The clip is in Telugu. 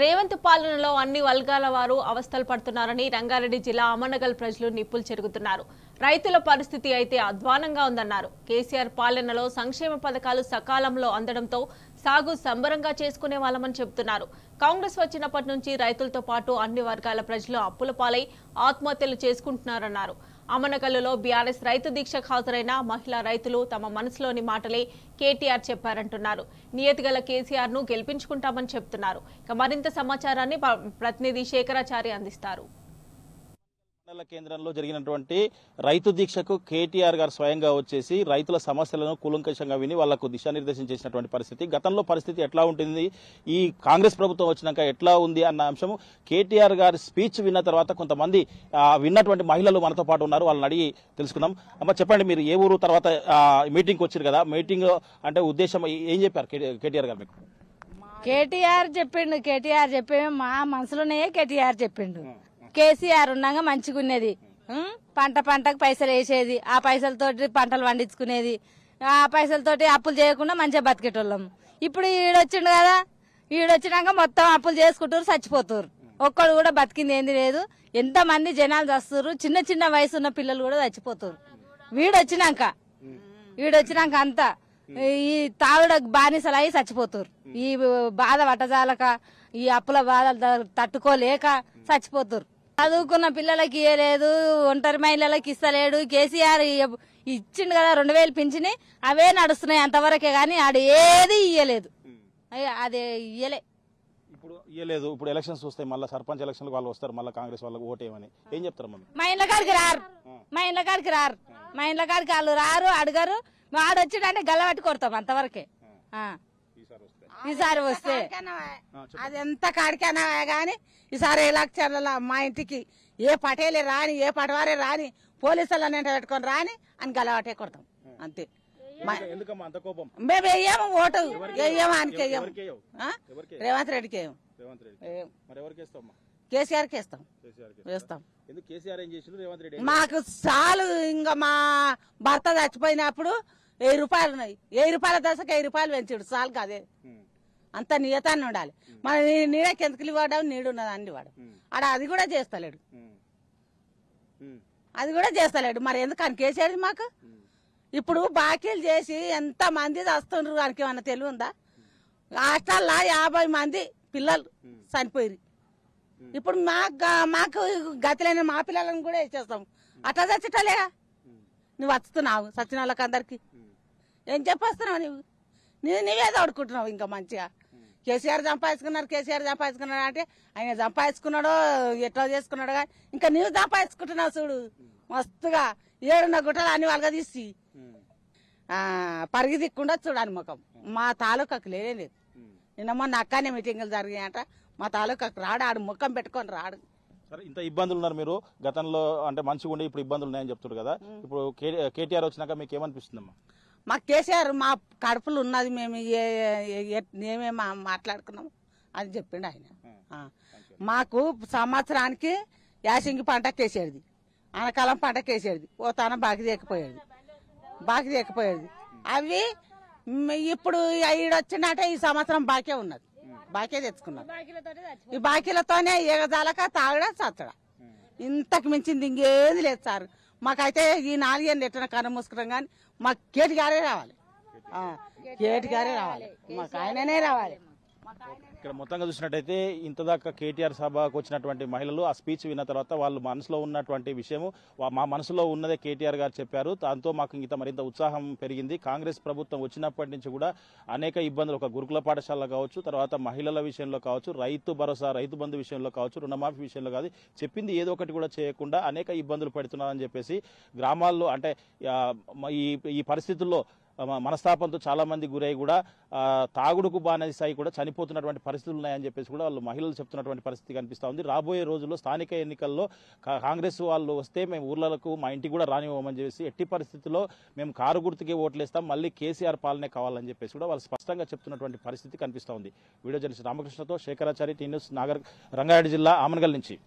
రేవంత్ పాలనలో అన్ని వర్గాల వారు అవస్థలు పడుతున్నారని రంగారెడ్డి జిల్లా అమనగల్ ప్రజలు నిప్పులు చెరుగుతున్నారు. రైతుల పరిస్థితి అయితే అధ్వానంగా ఉందన్నారు. కేసీఆర్ పాలనలో సంక్షేమ పథకాలు సకాలంలో అందడంతో సాగు సంబరంగా చేసుకునే వాళ్ళమని చెబుతున్నారు. కాంగ్రెస్ వచ్చినప్పటి నుంచి రైతులతో పాటు అన్ని వర్గాల ప్రజలు అప్పుల పాలై ఆత్మహత్యలు చేసుకుంటున్నారన్నారు. అమనగల్లులో బీఆర్ఎస్ రైతు దీక్షకు హాజరైన మహిళా రైతులు తమ మనసులోని మాటలే కేటీఆర్ చెప్పారంటున్నారు. నియతిగల కేసీఆర్ ను గెలిపించుకుంటామని చెబుతున్నారు. ఇక మరింత సమాచారాన్ని ప్రతినిధి శేఖరాచారి అందిస్తారు. మండల కేంద్రంలో జరిగినటువంటి రైతు దీక్షకు కేటీఆర్ గారు స్వయంగా వచ్చేసి రైతుల సమస్యలను కూలంకషంగా విని వాళ్లకు దిశానిర్దేశం చేసినటువంటి పరిస్థితి. గతంలో పరిస్థితి ఎట్లా ఉంటుంది, ఈ కాంగ్రెస్ ప్రభుత్వం వచ్చినాక ఎట్లా ఉంది అన్న అంశం కేటీఆర్ గారి స్పీచ్ విన్న తర్వాత కొంతమంది విన్నటువంటి మహిళలు మనతో పాటు ఉన్నారు. వాళ్ళని అడిగి తెలుసుకుందాం. అమ్మ చెప్పండి, మీరు ఏ ఊరు తర్వాత మీటింగ్కి వచ్చారు కదా, మీటింగ్ అంటే ఉద్దేశం ఏం చెప్పారు కేటీఆర్ గారు మీకు? కేటీఆర్ చెప్పే మా మనసులోనే కేటీఆర్ చెప్పిండు. కేసీఆర్ ఉన్నాగా మంచిగా ఉన్నది. పంటకు పైసలు వేసేది, ఆ పైసలతోటి పంటలు పండించుకునేది, ఆ పైసలతోటి అప్పులు చేయకుండా మంచిగా బతికేటోళ్ళం. ఇప్పుడు ఈడొచ్చిండు కదా, ఈడొచ్చినాక మొత్తం అప్పులు చేసుకుంటారు, చచ్చిపోతారు. ఒక్కడు కూడా బతికింది ఏంది లేదు. ఎంతమంది జనాలు చస్తారు, చిన్న చిన్న వయసు ఉన్న పిల్లలు కూడా చచ్చిపోతారు. వీడొచ్చినాక అంతా ఈ తాగుడ బానిసలు అయి చచ్చిపోతారు. ఈ బాధ పట్టజాలక, ఈ అప్పుల బాధ తట్టుకోలేక చచ్చిపోతారు. చదువుకున్న పిల్లలకి ఇయ్యలేదు, ఒంటరి మహిళలకు ఇస్తలేడు. కేసీఆర్ ఇచ్చిండు కదా 2000 పింఛని, అవే నడుస్తున్నాయి అంతవరకే గాని ఆడు ఏది ఇయ్యలేదు. అదే ఇయ్యలే. ఇప్పుడు ఇయ్యలేదు. ఇప్పుడు ఎలక్షన్స్ వస్తాయి, మళ్ళీ సర్పంచ్ ఎలక్షన్ వాళ్ళు వస్తారు, మళ్ళీ కాంగ్రెస్ వాళ్ళకి ఓటేయమని ఏం చెప్తారు? మా ఇండ్ల కాడికి రారు, మా ఇండ్ల కాడికి వాళ్ళు రారు, అడగరు. వాడు వచ్చిండే గల్లబట్టి కొడతాం అంతవరకే. ఈసారి వస్తే అది ఎంత కాడికైనా గాని ఈసారి ఎలక్షన్ల మా ఇంటికి ఏ పటేలే రాని, ఏ పటవారే రాని, పోలీసులు పెట్టుకొని రాని అని గలవాటే కొడతాం అంతే. మేము వెయ్యము ఓటు, వెయ్యము ఆయనకి వెయ్యము. రేవంత్ రెడ్డికి కేసీఆర్ కి వేస్తాం. మాకు చాలు. ఇంకా మా భర్త చచ్చిపోయినప్పుడు 1000 రూపాయలు ఉన్నాయి. 1000 రూపాయల దశకు 1000 రూపాయలు పెంచాడు. చాలు కాదే, అంత నియతాన్ని ఉండాలి. మన నీడకి ఎందుకు ఇవ్వడం, నీడున్నది అన్ని వాడు ఆడ అది కూడా చేస్తలేడు. మరి ఎందుకని కేసీఆర్ మాకు ఇప్పుడు బాకీలు చేసి ఎంత మంది వస్తుండ్రు, వానికి ఏమన్నా తెలివి ఉందా? హాస్టల్లో 50 మంది పిల్లలు చనిపోయి ఇప్పుడు మాకు గతి లేని మా పిల్లలను కూడా ఇచ్చేస్తాం. అట్లా చచ్చిటలే నువ్వు వస్తున్నావు, సచిన వాళ్ళకి అందరికి ఏం చెప్పేస్తున్నావు? నువ్వే తోడుకుంటున్నావు. ఇంకా మంచిగా కేసీఆర్ సంపాదించుకున్నాడు అంటే ఆయన సంపాదించుకున్నాడో ఎట్లా చేసుకున్నాడు కానీ ఇంకా నువ్వు సంపాదించుకుంటున్నావు చూడు మస్తుగా. 7 గుట్టలు అన్ని వాళ్ళగా తీసి పరిగి దిక్కుండా చూడాలి ముఖం. మా తాలూకాకు లేదు. నిన్న మొన్న అక్కనే మీటింగులు జరిగాయంట. మా తాలూకాకు రాడు, ఆడు ముఖం పెట్టుకొని రాడు. సరే, ఇంత ఇబ్బందులు ఉన్నారు మీరు గతంలో, అంటే మంచిగా ఉండి ఇప్పుడు ఇబ్బందులు ఉన్నాయని చెప్తున్నారు కదా. ఇప్పుడు కేటీఆర్ వచ్చినాక మీకు ఏమనిపిస్తుందమ్మా? మాకు కేసీఆర్ మా కడుపులు ఉన్నది, మేము ఏమేమి మాట్లాడుకున్నాము అని చెప్పిండు ఆయన. మాకు సంవత్సరానికి యాసింగి పంటకు వేసేది, ఆనకాలం పంటకు వేసేది, ఓ తన బాకి చేయకపోయేది. అవి ఇప్పుడు ఈడొచ్చిందంటే ఈ సంవత్సరం బాకే ఉన్నది, బాకే తెచ్చుకున్నారు. ఈ బాకీలతోనే ఏగజాలక తాగడా చచ్చడా, ఇంతకు మించింది ఇంకేది లేదు సార్. మాకైతే ఈ 4 ఏళ్ళు ఎట్టిన కన్ను మూసుకున్నాం కానీ మాకు కేటీఆరే రావాలి, మాకు ఆయననే రావాలి. ఇక్కడ మొత్తంగా చూసినట్టయితే ఇంతదాకా కేటీఆర్ సభకు వచ్చినటువంటి మహిళలు ఆ స్పీచ్ విన్న తర్వాత వాళ్ళు మనసులో ఉన్నటువంటి విషయము, మా మనసులో ఉన్నదే కేటీఆర్ గారు చెప్పారు. దాంతో మాకు మరింత ఉత్సాహం పెరిగింది. కాంగ్రెస్ ప్రభుత్వం వచ్చినప్పటి నుంచి కూడా అనేక ఇబ్బందులు, ఒక గురుకుల పాఠశాల కావచ్చు, తర్వాత మహిళల విషయంలో కావచ్చు, రైతు భరోసా, రైతు బంధు విషయంలో కావచ్చు, రుణమాఫీ విషయంలో కాదు, చెప్పింది ఏదో ఒకటి కూడా చేయకుండా అనేక ఇబ్బందులు పెడుతున్నారని చెప్పేసి గ్రామాల్లో, అంటే ఈ పరిస్థితుల్లో మనస్తాపంతో చాలా మంది గురై కూడా తాగుడుకు బానిసై కూడా చనిపోతున్నటువంటి పరిస్థితులు ఉన్నాయని చెప్పేసి కూడా వాళ్ళు మహిళలు చెప్తున్నటువంటి పరిస్థితి కనిపిస్తూ ఉంది. రాబోయే రోజుల్లో స్థానిక ఎన్నికల్లో కాంగ్రెస్ వాళ్ళు వస్తే మేము ఊర్లకు మా ఇంటికి కూడా రానివ్వమని చెప్పేసి, ఎట్టి పరిస్థితుల్లో మేము కారు గుర్తుకే ఓట్లేస్తాం, మళ్ళీ కేసీఆర్ పాలనే కావాలని చెప్పేసి కూడా వాళ్ళు స్పష్టంగా చెప్తున్నటువంటి పరిస్థితి కనిపిస్తూ ఉంది. వీడియో జర్నలిస్ట్ రామకృష్ణతో శేఖరాచారి, టీ న్యూస్, రంగారెడ్డి జిల్లా ఆమనగల్ నుంచి.